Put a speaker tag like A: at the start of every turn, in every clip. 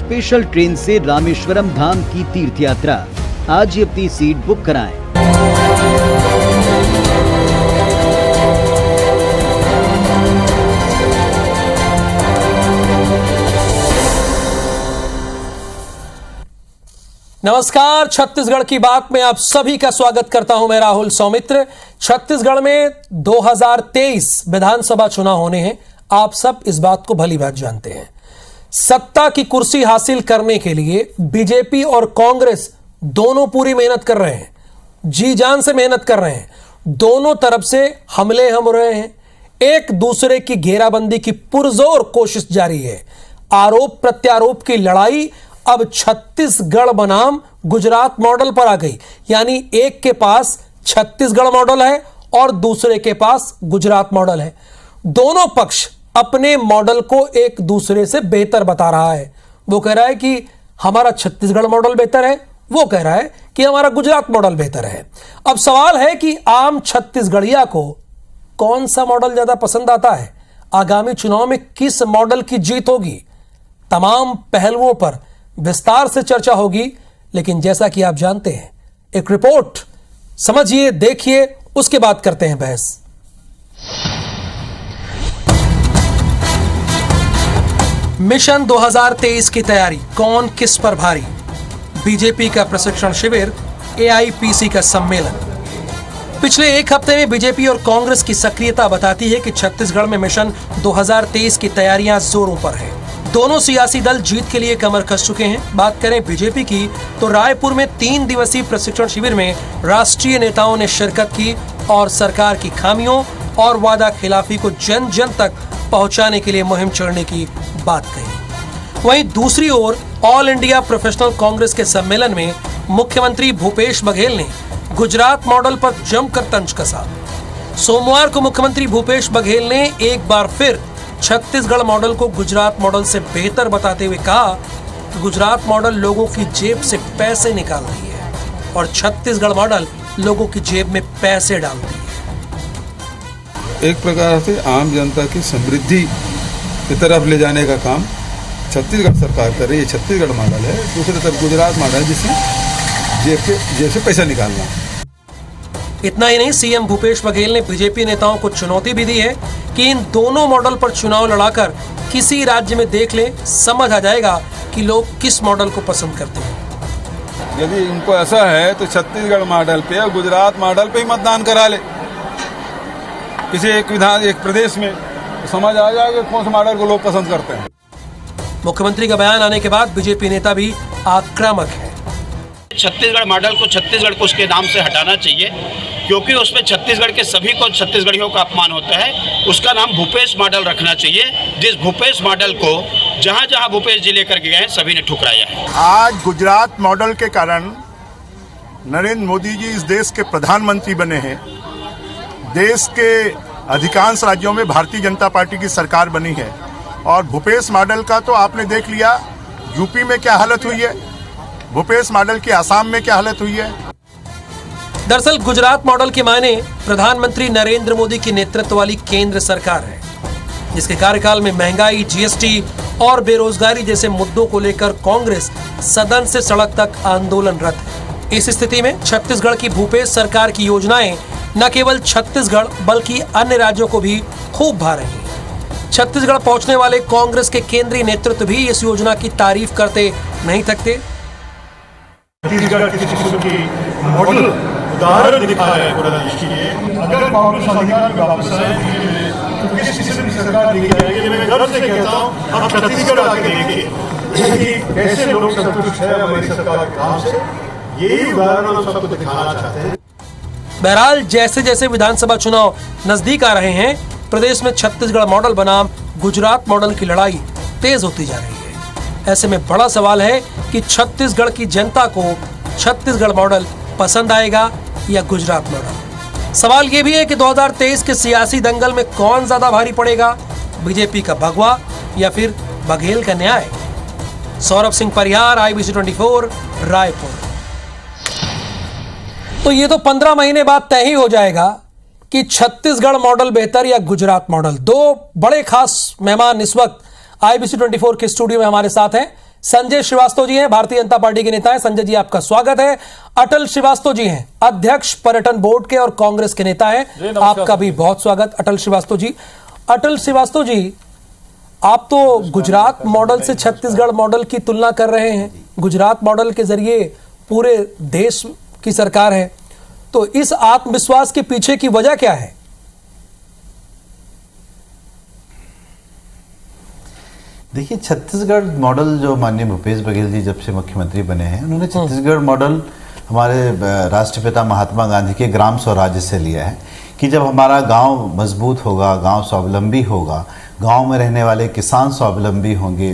A: Special train से रामेश्वरम धाम की तीर्थ यात्रा। आज ही अपनी सीट बुक कराएं।
B: नमस्कार, छत्तीसगढ़ की बात में आप सभी का स्वागत करता हूं। मैं राहुल सौमित्र। छत्तीसगढ़ में 2023 विधानसभा चुनाव होने हैं। आप सब इस बात को भली भांति जानते हैं। सत्ता की कुर्सी हासिल करने के लिए बीजेपी और कांग्रेस दोनों पूरी मेहनत कर रहे हैं, जी जान से मेहनत कर रहे हैं। दोनों तरफ से हमले हम रहे हैं, एक दूसरे की घेराबंदी की पुरजोर कोशिश जारी है। आरोप प्रत्यारोप की लड़ाई अब छत्तीसगढ़ बनाम गुजरात मॉडल पर आ गई। यानी एक के पास छत्तीसगढ़ मॉडल है और दूसरे के पास गुजरात मॉडल है। दोनों पक्ष अपने मॉडल को एक दूसरे से बेहतर बता रहा है। वो कह रहा है कि हमारा छत्तीसगढ़ मॉडल बेहतर है, वो कह रहा है कि हमारा गुजरात मॉडल बेहतर है। अब सवाल है कि आम छत्तीसगढ़िया को कौन सा मॉडल ज्यादा पसंद आता है? आगामी चुनाव में किस मॉडल की जीत होगी? तमाम पहलुओं पर विस्तार से चर्चा होगी। लेकिन जैसा कि आप जानते हैं, एक रिपोर्ट समझिए, देखिए, उसके बाद करते हैं बहस। मिशन 2023 की तैयारी, कौन किस पर भारी? बीजेपी का प्रशिक्षण शिविर, एआईपीसी का सम्मेलन। पिछले एक हफ्ते में बीजेपी और कांग्रेस की सक्रियता बताती है कि छत्तीसगढ़ में मिशन 2023 की तैयारियां जोरों पर है। दोनों सियासी दल जीत के लिए कमर कस चुके हैं। बात करें बीजेपी की तो रायपुर में 3 दिवसीय प्रशिक्षण शिविर में राष्ट्रीय नेताओं ने शिरकत की और सरकार की खामियों और वादा खिलाफी को जन जन तक पहुंचाने के लिए मुहिम छेड़ने की बात कही। वहीं दूसरी ओर ऑल इंडिया प्रोफेशनल कांग्रेस के सम्मेलन में मुख्यमंत्री भूपेश बघेल ने गुजरात मॉडल पर जमकर तंज कसा। सोमवार को मुख्यमंत्री भूपेश बघेल ने एक बार फिर छत्तीसगढ़ मॉडल को गुजरात मॉडल से बेहतर बताते हुए कहा कि गुजरात मॉडल लोगों की जेब से पैसे निकाल रही है और छत्तीसगढ़ मॉडल लोगों की जेब में पैसे डाल रही है।
C: एक प्रकार से आम जनता की समृद्धि की तरफ ले जाने का काम छत्तीसगढ़ सरकार कर रही है। छत्तीसगढ़ मॉडल है, दूसरी तरफ गुजरात मॉडल जिसमें जेब से पैसा निकालना।
B: इतना ही नहीं, सीएम भूपेश बघेल ने बीजेपी नेताओं को चुनौती भी दी है कि इन दोनों मॉडल पर चुनाव लड़ाकर किसी राज्य में देख ले, समझ आ जाएगा कि लोग किस मॉडल को पसंद करते हैं।
C: यदि उनको ऐसा है तो छत्तीसगढ़ मॉडल पे और गुजरात मॉडल पे ही मतदान करा ले किसी एक प्रदेश में, तो समझ आ जाएगा कौन सा मॉडल को लोग पसंद करते हैं।
B: मुख्यमंत्री का बयान आने के बाद बीजेपी नेता भी आक्रामक है।
D: छत्तीसगढ़ मॉडल को छत्तीसगढ़ को उसके नाम से हटाना चाहिए, क्योंकि उसमें छत्तीसगढ़ के सभी को छत्तीसगढ़ियों का अपमान होता है। उसका नाम भूपेश मॉडल रखना चाहिए, जिस भूपेश मॉडल को जहां जहां भूपेश जी लेकर गए सभी ने ठुकराया है।
E: आज गुजरात मॉडल के कारण नरेंद्र मोदी जी इस देश के प्रधानमंत्री बने हैं। देश के अधिकांश राज्यों में भारतीय जनता पार्टी की सरकार बनी है और भूपेश मॉडल का तो आपने देख लिया यूपी में क्या हालत हुई है, भूपेश मॉडल की आसाम में क्या हालत हुई है।
B: दरअसल गुजरात मॉडल के मायने प्रधानमंत्री नरेंद्र मोदी की नेतृत्व वाली केंद्र सरकार है, जिसके कार्यकाल में महंगाई, जीएसटी और बेरोजगारी जैसे मुद्दों को लेकर कांग्रेस सदन से सड़क तक आंदोलनरत है। इस स्थिति में छत्तीसगढ़ की भूपेश सरकार की योजनाएं न केवल छत्तीसगढ़ बल्कि अन्य राज्यों को भी खूब भा रही हैं। छत्तीसगढ़ पहुंचने वाले कांग्रेस के केंद्रीय नेतृत्व भी इस योजना की तारीफ करते नहीं थकते।
F: छत्तीसगढ़ की मॉडल उदाहरण दिखा है पूरा देश के लिए। अगर कांग्रेस अधिकार में वापस आए तो किस किस्म की सरकार देखी जाएगी। मैं गर्व से कहता हूँ, हम छत्तीसगढ़ आके देखिए कि कैसे लोग संतुष्ट है हमारी सरकार के काम से। यही उदाहरण हम सबको दिखाना चाहते हैं।
B: बहरहाल जैसे जैसे विधानसभा चुनाव नजदीक आ रहे हैं, प्रदेश में छत्तीसगढ़ मॉडल बनाम गुजरात मॉडल की लड़ाई तेज होती जा रही है। ऐसे में बड़ा सवाल है कि छत्तीसगढ़ की जनता को छत्तीसगढ़ मॉडल पसंद आएगा या गुजरात मॉडल। सवाल यह भी है कि 2023 के सियासी दंगल में कौन ज्यादा भारी पड़ेगा, बीजेपी का भगवा या फिर बघेल का न्याय। सौरभ सिंह परिहार, IBC 24, रायपुर। तो ये तो 15 महीने बाद तय ही हो जाएगा कि छत्तीसगढ़ मॉडल बेहतर या गुजरात मॉडल। दो बड़े खास मेहमान इस वक्त IBC 24 के स्टूडियो में हमारे साथ हैं। संजय श्रीवास्तव जी हैं, भारतीय जनता पार्टी के नेता हैं। संजय जी, आपका स्वागत है। अटल श्रीवास्तव जी हैं, अध्यक्ष पर्यटन बोर्ड के और कांग्रेस के नेता हैं। आपका भी बहुत स्वागत अटल श्रीवास्तव जी। अटल श्रीवास्तव जी, आप तो गुजरात मॉडल से छत्तीसगढ़ मॉडल की तुलना कर रहे हैं। गुजरात मॉडल के जरिए पूरे देश की सरकार है, तो इस आत्मविश्वास के पीछे की वजह क्या है?
G: देखिए, छत्तीसगढ़ मॉडल जो माननीय भूपेश बघेल जी जब से मुख्यमंत्री बने हैं, उन्होंने छत्तीसगढ़ मॉडल हमारे राष्ट्रपिता महात्मा गांधी के ग्राम स्वराज्य से लिया है कि जब हमारा गांव मजबूत होगा, गांव स्वावलंबी होगा, गांव में रहने वाले किसान स्वावलंबी होंगे,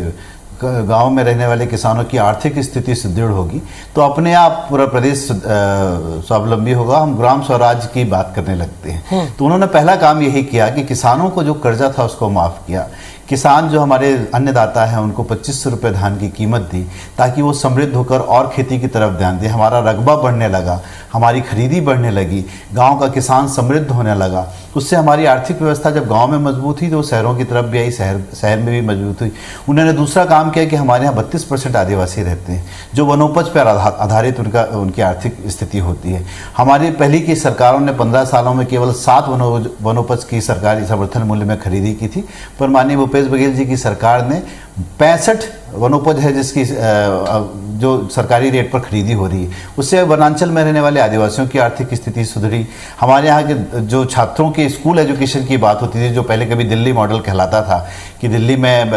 G: गांव में रहने वाले किसानों की आर्थिक स्थिति सुदृढ़ होगी, तो अपने आप पूरा प्रदेश स्वावलंबी होगा। हम ग्राम स्वराज की बात करने लगते हैं। तो उन्होंने पहला काम यही किया कि किसानों को जो कर्जा था उसको माफ़ किया। किसान जो हमारे अन्नदाता हैं उनको 2500 रुपये धान की कीमत दी ताकि वो समृद्ध होकर और खेती की तरफ ध्यान दें। हमारा रकबा बढ़ने लगा, हमारी खरीदी बढ़ने लगी, गांव का किसान समृद्ध होने लगा। उससे हमारी आर्थिक व्यवस्था जब गांव में मजबूत हुई तो शहरों की तरफ भी आई, शहर में भी मजबूत हुई। उन्होंने दूसरा काम किया कि हमारे यहाँ 32% आदिवासी रहते हैं, जो वनोपज पर आधारित उनकी आर्थिक स्थिति होती है। हमारी पहले की सरकारों ने 15 सालों में केवल 7 वनोपज की सरकारी समर्थन मूल्य में खरीदी की थी, पर माननीय भूपेश बघेल जी की सरकार ने 65 वनोपज है जिसकी जो सरकारी रेट पर खरीदी हो रही है। उससे वनांचल में रहने वाले आदिवासियों की आर्थिक स्थिति सुधरी। हमारे यहाँ के जो छात्रों के स्कूल एजुकेशन की बात होती थी, जो पहले कभी दिल्ली मॉडल कहलाता था कि दिल्ली में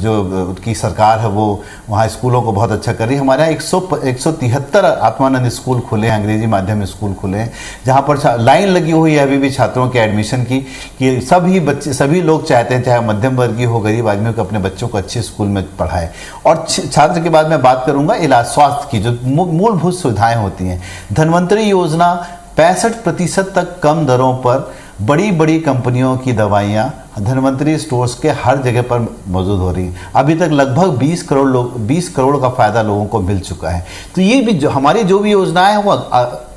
G: जो उनकी सरकार है वो वहाँ स्कूलों को बहुत अच्छा कर रही है। हमारे यहाँ 173 आत्मानंद स्कूल खुले हैं, अंग्रेजी माध्यम स्कूल खुले हैं, जहाँ पर लाइन लगी हुई है अभी भी छात्रों के एडमिशन की कि सभी लोग चाहते हैं, चाहे मध्यम वर्गीय हो, गरीब आदमियों को अपने बच्चों को अच्छे स्कूल में पढ़ाए। और छात्र के बाद मैं बात करूंगा इलाज स्वास्थ्य की, जो मूलभूत सुविधाएं होती हैं। धन्वंतरी योजना 65% तक कम दरों पर बड़ी बड़ी कंपनियों की दवाइयां धन्वंतरी स्टोर्स के हर जगह पर मौजूद हो रही हैं। अभी तक लगभग 20 करोड़ का फायदा लोगों को मिल चुका है। तो ये भी हमारी जो भी योजनाएं हैं वो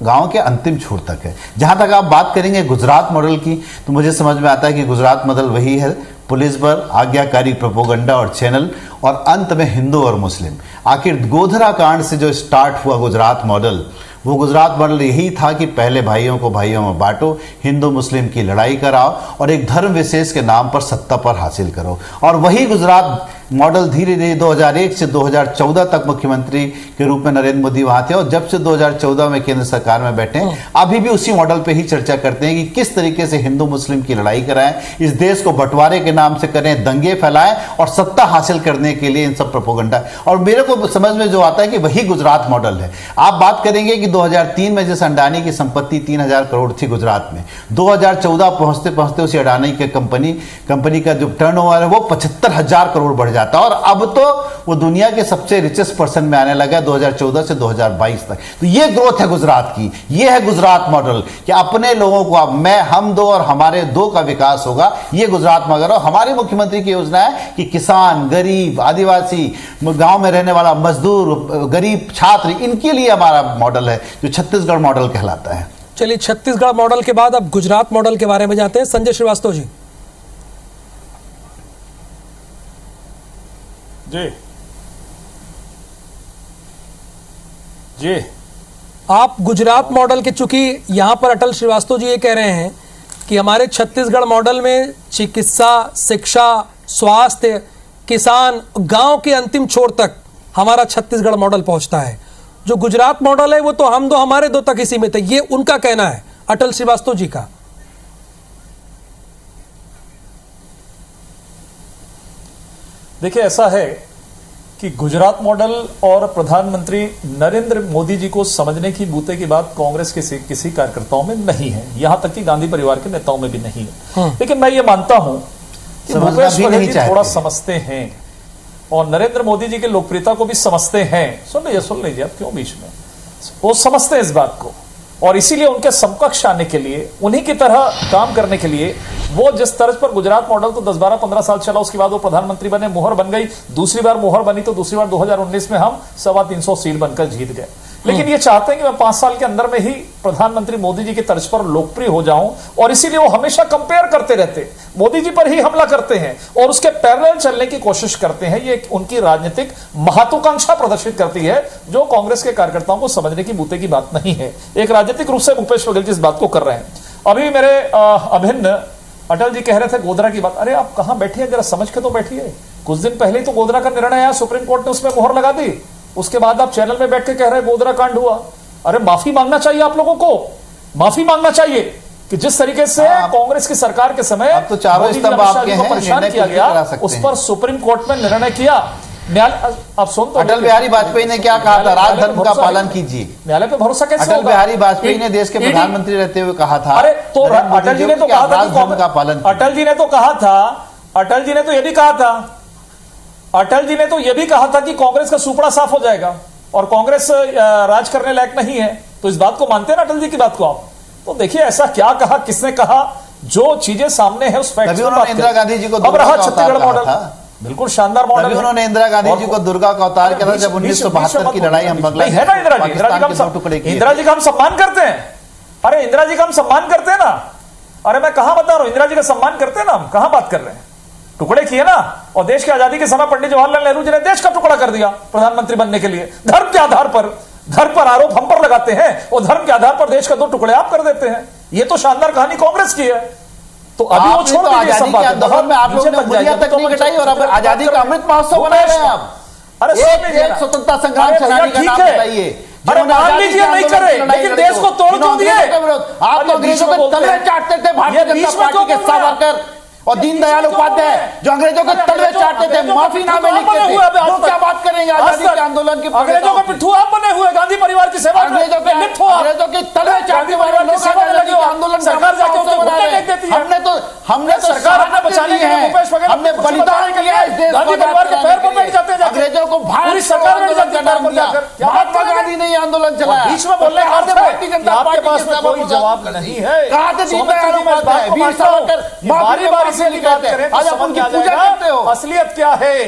G: गांव के अंतिम छोर तक है। जहां तक आप बात करेंगे गुजरात मॉडल की, तो मुझे समझ में आता है कि गुजरात मॉडल वही है, पुलिस पर आज्ञाकारी प्रोपोगंडा और चैनल, और अंत में हिंदू और मुस्लिम। आखिर गोधरा कांड से जो स्टार्ट हुआ गुजरात मॉडल, वो गुजरात मॉडल यही था कि पहले भाइयों को भाइयों में बांटो, हिंदू मुस्लिम की लड़ाई कराओ और एक धर्म विशेष के नाम पर सत्ता पर हासिल करो। और वही गुजरात मॉडल धीरे धीरे 2001 से 2014 तक मुख्यमंत्री के रूप में नरेंद्र मोदी वहां थे, और जब से 2014 में केंद्र सरकार में बैठे अभी भी उसी मॉडल पे ही चर्चा करते हैं कि किस तरीके से हिंदू मुस्लिम की लड़ाई कराएं, इस देश को बंटवारे के नाम से करें, दंगे फैलाएं और सत्ता हासिल करने के लिए इन सब प्रोपोगंडा। और मेरे को समझ में जो आता है कि वही गुजरात मॉडल है। आप बात करेंगे कि 2003 में जैसे अडानी की संपत्ति 3000 करोड़ थी गुजरात में, 2014 पहुंचते पहुंचते उसी अडानी के कंपनी का जो टर्नओवर है वो 75,000 करोड़ बढ़ जाता, और अब तो वो दुनिया के सबसे रिचेस्ट पर्सन में आने लगा 2014 से 2022 तक। तो ये ग्रोथ है गुजरात की, ये है गुजरात मॉडल कि अपने लोगों को अब हम दो और हमारे दो का विकास होगा। ये गुजरात मॉडल। और हमारे मुख्यमंत्री की योजना है कि किसान, गरीब, आदिवासी, गांव में रहने वाला मजदूर, गरीब छात्र, इनके लिए हमारा मॉडल है जो छत्तीसगढ़ मॉडल कहलाता है।
B: चलिए, छत्तीसगढ़ मॉडल के बाद अब गुजरात मॉडल के बारे में जानते हैं। संजय श्रीवास्तव जी।
H: जी
B: आप गुजरात मॉडल के, चूंकि यहां पर अटल श्रीवास्तव जी ये कह रहे हैं कि हमारे छत्तीसगढ़ मॉडल में चिकित्सा, शिक्षा, स्वास्थ्य, किसान, गांव के अंतिम छोर तक हमारा छत्तीसगढ़ मॉडल पहुंचता है। जो गुजरात मॉडल है वो तो हम दो हमारे दो तक ही सीमित है, ये उनका कहना है अटल श्रीवास्तव जी का।
H: देखिए, ऐसा है कि गुजरात मॉडल और प्रधानमंत्री नरेंद्र मोदी जी को समझने की बूते की बात कांग्रेस के किसी कार्यकर्ताओं में नहीं है, यहां तक कि गांधी परिवार के नेताओं में भी नहीं है। लेकिन मैं ये मानता हूं कि भूपेश बघेल जी थोड़ा समझते हैं और नरेंद्र मोदी जी की लोकप्रियता को भी समझते हैं। सुन लीजिए आप क्यों बीच में, वो समझते हैं इस बात को, और इसीलिए उनके समकक्ष आने के लिए, उन्हीं की तरह काम करने के लिए वो जिस तर्ज पर गुजरात मॉडल तो 10, 12, 15 साल चला, उसके बाद वो प्रधानमंत्री बने, मोहर बन गई, दूसरी बार मोहर बनी तो दूसरी बार 2019 में हम 325 सीट बनकर जीत गए। लेकिन ये चाहते हैं कि मैं 5 साल के अंदर में ही प्रधानमंत्री मोदी जी की तर्ज पर लोकप्रिय हो जाऊं, और इसीलिए वो हमेशा कंपेयर करते रहते, मोदी जी पर ही हमला करते हैं और उसके पैरेलल चलने की कोशिश करते हैं। ये उनकी राजनीतिक महत्वाकांक्षा प्रदर्शित करती है, जो कांग्रेस के कार्यकर्ताओं को समझने की बूते की बात नहीं है। एक राजनीतिक रूप से भूपेश बघेल जी इस बात को कर रहे हैं। अभी मेरे अभिन्न अटल जी कह रहे थे गोधरा की बात। अरे आप कहां बैठिए, जरा समझ के तो बैठिए। कुछ दिन पहले ही तो गोधरा का निर्णय आया, सुप्रीम कोर्ट ने उसमें मोहर लगा दी, उसके बाद आप चैनल में बैठ के कह रहे हैं गोधरा कांड हुआ। अरे माफी मांगना चाहिए आप लोगों को, माफी मांगना चाहिए कि जिस तरीके से कांग्रेस की सरकार के समय
G: अब तो चारों स्तंभ आपके हैं,
H: परेशान किया गया, उस पर सुप्रीम कोर्ट में निर्णय किया। अब सुन तो
G: अटल बिहारी वाजपेयी ने क्या कहा था, राजधर्म का पालन कीजिए।
H: न्यायालय पे भरोसा कैसे होगा?
G: अटल बिहारी वाजपेयी ने देश के प्रधानमंत्री रहते हुए कहा था।
H: अरे तो अटल जी ने तो कहा था
G: राजधर्म का पालन,
H: अटल जी ने तो कहा था, अटल जी ने तो यह भी कहा था, अटल जी ने तो यह भी कहा था कि कांग्रेस का सुपड़ा साफ हो जाएगा और कांग्रेस राज करने लायक नहीं है। तो इस बात को मानते हैं ना अटल जी की बात को आप? तो देखिए ऐसा क्या कहा, किसने कहा, जो चीजें सामने है उस फैक्ट पर बात करें।
G: इंदिरा गांधी जी को
H: अब रहा छत्तीसगढ़ मॉडल, बिल्कुल शानदार मॉडल।
G: उन्होंने इंदिरा गांधी जी को दुर्गा का अवतार किया था जब 1972 की लड़ाई हम बांग्लादेश
H: है ना। इंदिरा जी का हम सम्मान करते हैं। अरे इंदिरा जी का हम सम्मान करते हैं ना। अरे मैं कहां बता रहा हूं, इंदिरा जी का सम्मान करते हैं ना, हम कहां बात कर रहे हैं। टुकड़े किए ना, और देश की आजादी के समय पंडित जवाहरलाल नेहरू जी ने देश का टुकड़ा कर दिया प्रधानमंत्री बनने के लिए। धर्म के आधार पर आरोप हम पर लगाते हैं और धर्म के आधार पर देश का 2 टुकड़े आप कर देते हैं। ये तो शानदार कहानी कांग्रेस की है। तो अभी वो छोड़ दीजिए सब बात।
G: आंदोलन में आप लोगों ने बुनियाद तक नहीं घटाई और अब आजादी का अमृत महोत्सव बना रहे हैं आप।
H: अरे
G: एक स्वतंत्रता संग्राम सेनानी का नाम बताइए।
H: अरे मान लीजिए नहीं करे, लेकिन देश को तोड़ क्यों दिए?
G: आप तो अंग्रेजों के तलवे चाटते थे, भारतीय जनता पार्टी के सावरकर और दीनदयाल उपाध्याय जो अंग्रेजों के तलवे चाटते थे, माफीनामे लिखते थे। वो क्या बात करेंगे आजादी के आंदोलन की?
H: अंग्रेजों के पिट्ठू आप बने हुए, गांधी परिवार की सेवा में
G: अंग्रेजों के तलवे चाटने वाले लोग आजादी के आंदोलन
H: सरकार जाके उनको भुट्टे टेक देती है।
G: हमने तो
H: सरकार ने बचाने के लिए भूपेश बघेल
G: हमने बलिदान किया इस देश
H: गांधी परिवार के पैर पर बैठ जाते हैं,
G: अंग्रेजों को
H: पूरी सरकार बैठ जाती है पैर पर जाकर।
G: महात्मा गांधी ने आंदोलन चलाया,
H: बीच में बोलने का अर्थ है
G: भारतीय जनता पार्टी
H: आपके पास में कोई जवाब नहीं है।
G: कहा था दीनदयाल उपाध्याय, वीर सावरकर,
H: बारी बारी से बात करें तो समझ आ जाएगा असलियत क्या है।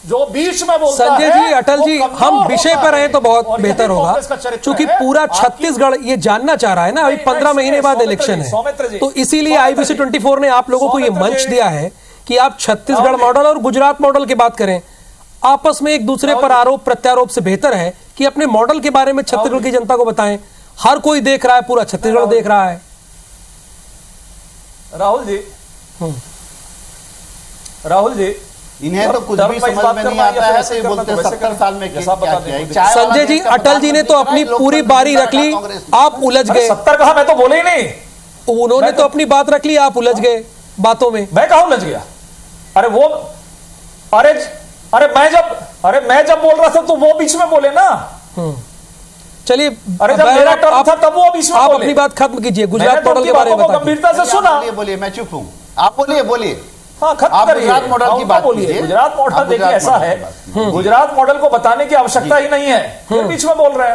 H: जो बीच में बोलता है
B: संजय जी, अटल जी, हम विषय पर हैं तो बहुत बेहतर होगा, क्योंकि पूरा छत्तीसगढ़ ये जानना चाह रहा है ना। अभी 15 महीने बाद इलेक्शन है, तो इसीलिए IBC 24 ने आप लोगों को ये मंच दिया है कि आप छत्तीसगढ़ मॉडल और गुजरात मॉडल की बात करें। आपस में एक दूसरे पर आरोप प्रत्यारोप से बेहतर है कि अपने मॉडल के बारे में छत्तीसगढ़ की जनता को बताएं। हर कोई देख रहा है, पूरा छत्तीसगढ़ देख रहा है।
H: राहुल जी
G: इन्हें तो कुछ भी समझ में नहीं आता है, तो ये बोलते हैं 70 साल में क्या किया।
B: संजय जी, अटल जी ने तो अपनी पूरी बारी रख ली, आप उलझ गए।
H: 70 कहा, मैं तो बोले ही नहीं।
B: उन्होंने तो अपनी बात रख ली, आप उलझ गए बातों में।
H: मैं कहां उलझ गया? अरे वो मैं जब बोल रहा था तो वो बीच में बोले ना।
B: चलिए,
H: अरे जब मेरा टर्न था तब वो बीच में
B: आप
H: बोले।
B: अपनी बात खत्म कीजिए, गुजरात मॉडल के बारे में
H: गंभीरता से सुना।
G: बोलिए, मैं चुप हूं, आप बोलिए।
H: हाँ, खत्म करिए। गुजरात मॉडल की बात बोलिए। गुजरात मॉडल देखिए ऐसा है, गुजरात मॉडल को बताने की आवश्यकता ही नहीं है, फिर बीच में बोल रहे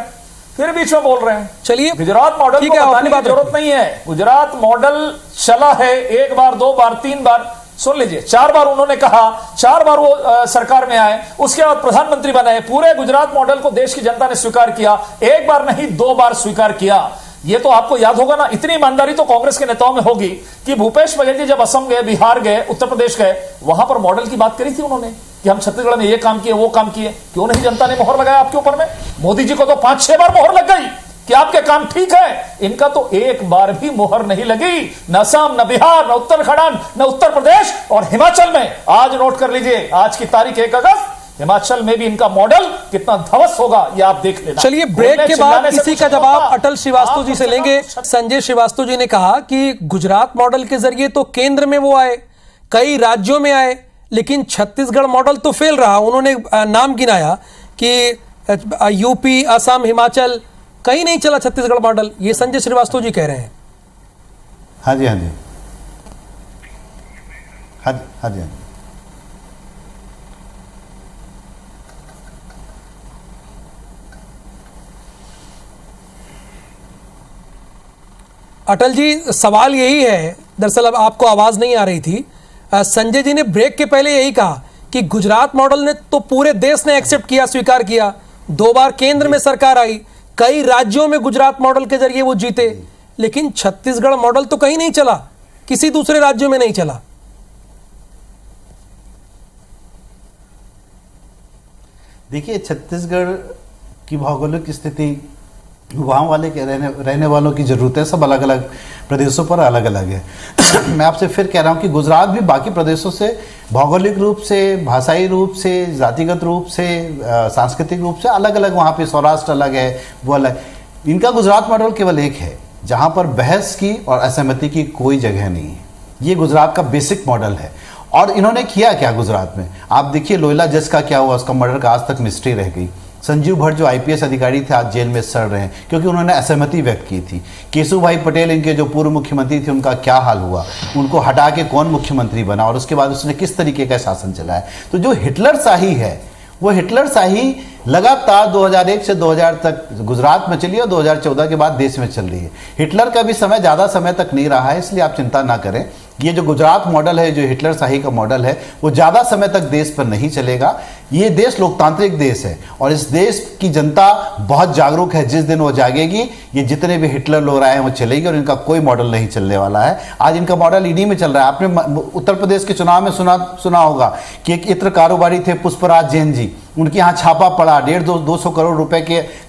H: हैं।
B: चलिए,
H: गुजरात मॉडल को बताने की जरूरत नहीं है। गुजरात मॉडल चला है 1 बार, 2 बार, 3 बार, सुन लीजिए 4 बार उन्होंने कहा, 4 बार वो सरकार में आए, उसके बाद प्रधानमंत्री बने। पूरे गुजरात मॉडल को देश की जनता ने स्वीकार किया, 1 बार नहीं 2 बार स्वीकार किया। ये तो आपको याद होगा ना। इतनी ईमानदारी तो कांग्रेस के नेताओं में होगी कि भूपेश बघेल जी जब असम गए, बिहार गए, उत्तर प्रदेश गए, वहां पर मॉडल की बात करी थी उन्होंने कि हम छत्तीसगढ़ में ये काम किए, वो काम किए। क्यों नहीं जनता ने मोहर लगाया आपके ऊपर में? मोदी जी को तो 5-6 बार मोहर लग गई कि आपके काम ठीक है। इनका तो 1 बार भी मोहर नहीं लगी, न असम, न बिहार, न उत्तराखंड, न उत्तर प्रदेश और हिमाचल में। आज नोट कर लीजिए, आज की तारीख 1 अगस्त, हिमाचल में भी इनका मॉडल कितना ध्वस्त होगा ये आप देख लेना।
B: चलिए, ब्रेक के बाद इसी का जवाब अटल श्रीवास्तव जी से लेंगे। संजय श्रीवास्तव जी ने कहा कि गुजरात मॉडल के जरिए तो केंद्र में वो आए, कई राज्यों में आए, लेकिन छत्तीसगढ़ मॉडल तो फेल रहा। उन्होंने नाम गिनाया कि यूपी, असम, हिमाचल, कहीं नहीं चला छत्तीसगढ़ मॉडल। ये संजय श्रीवास्तव जी कह रहे हैं।
G: हाँ जी।
B: अटल जी, सवाल यही है दरअसल अब आपको आवाज नहीं आ रही थी। संजय जी ने ब्रेक के पहले यही कहा कि गुजरात मॉडल ने तो पूरे देश ने एक्सेप्ट किया, स्वीकार किया। 2 बार केंद्र में सरकार आई, कई राज्यों में गुजरात मॉडल के जरिए वो जीते, लेकिन छत्तीसगढ़ मॉडल तो कहीं नहीं चला, किसी दूसरे राज्यों में नहीं चला।
G: देखिए, छत्तीसगढ़ की भौगोलिक स्थिति, वहाँ वाले के रहने वालों की ज़रूरतें सब अलग अलग प्रदेशों पर अलग अलग है। मैं आपसे फिर कह रहा हूँ कि गुजरात भी बाकी प्रदेशों से भौगोलिक रूप से, भाषाई रूप से, जातिगत रूप से, सांस्कृतिक रूप से अलग अलग, वहाँ पे सौराष्ट्र अलग है, वो अलग। इनका गुजरात मॉडल केवल एक है जहाँ पर बहस की और असहमति की कोई जगह नहीं है। ये गुजरात का बेसिक मॉडल है। और इन्होंने किया क्या गुजरात में, आप देखिए लोहिला जज का क्या हुआ, उसका मर्डर का आज तक मिस्ट्री रह गई। संजीव भट्ट जो आईपीएस अधिकारी थे आज जेल में सड़ रहे हैं क्योंकि उन्होंने असहमति व्यक्त की थी। केशुभाई पटेल इनके जो पूर्व मुख्यमंत्री थे, उनका क्या हाल हुआ, उनको हटा के कौन मुख्यमंत्री बना और उसके बाद उसने किस तरीके का शासन चलाया। तो जो हिटलर शाही है, वो हिटलर शाही लगातार 2001 से 2000 तक गुजरात में चली और 2014 के बाद देश में चल रही है। हिटलर का भी समय ज़्यादा समय तक नहीं रहा है, इसलिए आप चिंता ना करें। ये जो गुजरात मॉडल है, जो हिटलर शाही का मॉडल है, वो ज़्यादा समय तक देश पर नहीं चलेगा। ये देश लोकतांत्रिक देश है और इस देश की जनता बहुत जागरूक है। जिस दिन वो जागेगी, ये जितने भी हिटलर लोग आए हैं वो चलेगी और इनका कोई मॉडल नहीं चलने वाला है। आज इनका मॉडल इन्हीं में चल रहा है। आपने उत्तर प्रदेश के चुनाव में सुना होगा कि एक इत्र कारोबारी थे पुष्पराज जैन जी, उनके यहाँ छापा पड़ा, 150-200 करोड़ रुपए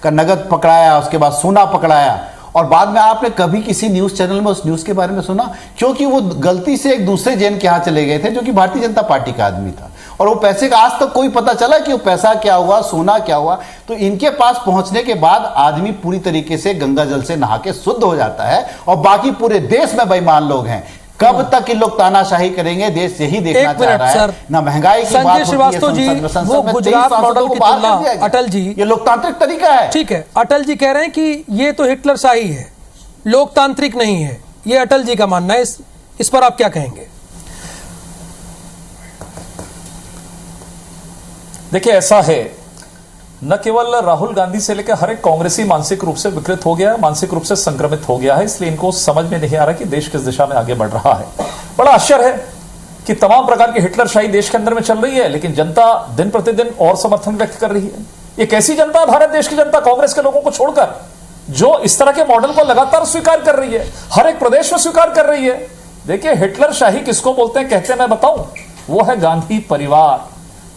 G: का नगद पकड़ाया, उसके बाद सोना पकड़ाया। और बाद में आपने कभी किसी न्यूज़ चैनल में उस न्यूज़ के बारे में सुना? क्योंकि वो गलती से एक दूसरे जैन के यहाँ चले गए थे जो कि भारतीय जनता पार्टी का आदमी था और वो पैसे का आज तक कोई पता चला कि वो पैसा क्या हुआ, सोना क्या हुआ। तो इनके पास पहुंचने के बाद आदमी पूरी तरीके से गंगा जल से नहा के शुद्ध हो जाता है और बाकी पूरे देश में बेईमान लोग हैं। कब तक ये लोग तानाशाही करेंगे? देश यही देखना चाह रहा है ना। महंगाई की बात
B: संजय श्रीवास्तव जी, वो गुजरात मॉडल की तुलना, अटल जी,
G: ये लोकतांत्रिक तरीका है।
B: ठीक है, अटल जी कह रहे हैं कि ये तो हिटलर शाही है, लोकतांत्रिक नहीं है, ये अटल जी का मानना है। इस पर आप क्या कहेंगे?
H: देखिए, ऐसा है, न केवल राहुल गांधी से लेकर हर एक कांग्रेसी मानसिक रूप से विकृत हो गया है, मानसिक रूप से संक्रमित हो गया है। इसलिए इनको समझ में नहीं आ रहा कि देश किस दिशा में आगे बढ़ रहा है। बड़ा आश्चर्य है कि तमाम प्रकार की हिटलरशाही देश के अंदर में चल रही है, लेकिन जनता दिन प्रतिदिन और समर्थन व्यक्त कर रही है। ये कैसी जनता है भारत देश की जनता, कांग्रेस के लोगों को छोड़कर, जो इस तरह के मॉडल को लगातार स्वीकार कर रही है, हर एक प्रदेश में स्वीकार कर रही है। देखिए, हिटलरशाही किसको बोलते हैं, कहते हैं, मैं बताऊं, वो है गांधी परिवार।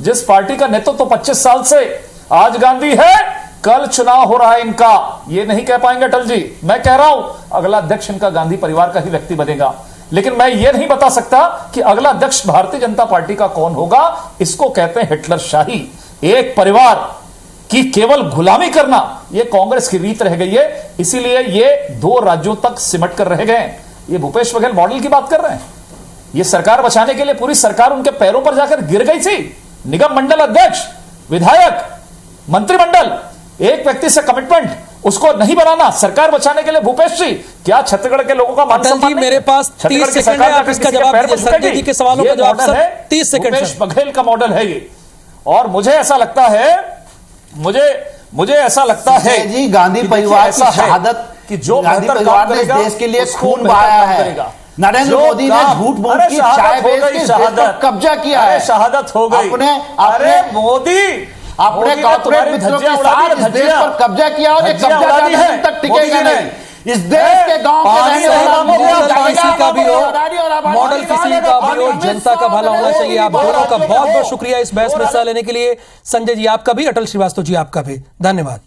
H: जिस पार्टी का नेतृत्व तो 25 साल से आज गांधी है, कल चुनाव हो रहा है इनका, ये नहीं कह पाएंगे अटल जी। मैं कह रहा हूं अगला अध्यक्ष इनका गांधी परिवार का ही व्यक्ति बनेगा, लेकिन मैं ये नहीं बता सकता कि अगला अध्यक्ष भारतीय जनता पार्टी का कौन होगा। इसको कहते हैं हिटलरशाही। एक परिवार की केवल गुलामी करना, यह कांग्रेस की रीत रह गई है। इसीलिए ये 2 राज्यों तक सिमट कर रह गए। ये भूपेश बघेल मॉडल की बात कर रहे हैं। ये सरकार बचाने के लिए पूरी सरकार उनके पैरों पर जाकर गिर गई थी। निगम मंडल अध्यक्ष, विधायक, मंत्रिमंडल, एक व्यक्ति से कमिटमेंट, उसको नहीं बनाना सरकार बचाने के लिए भूपेश जी। क्या छत्तीसगढ़ के लोगों का मान सम्मान नहीं?
B: मेरे पास 30 सेकंड है, आप इसका जवाब दीजिए। संजय जी के सवालों का जवाब सर 30 सेकंड।
H: भूपेश बघेल का मॉडल है ये। और मुझे ऐसा लगता है
G: जी, गांधी परिवार की शहादत
H: कि जो
G: गांधी परिवार ने देश के लिए खून बहाया है। नरेंद्र मोदी ने झूठ बोल की चाय बेच के देश पर कब्जा किया है।
H: शहादत हो गई।
G: अरे मोदी, अपने कॉर्पोरेट मित्रों के साथ इस देश पर कब्जा किया और ये कब्जा ज्यादा दिन तक टिकेगा नहीं। इस देश के गांव के रहने वालों
B: मॉडल किसी का भी हो, जनता का भला होना चाहिए। आप दोनों का बहुत बहुत शुक्रिया इस बहस में हिस्सा लेने के लिए। संजय जी आपका भी, अटल श्रीवास्तव जी आपका भी धन्यवाद।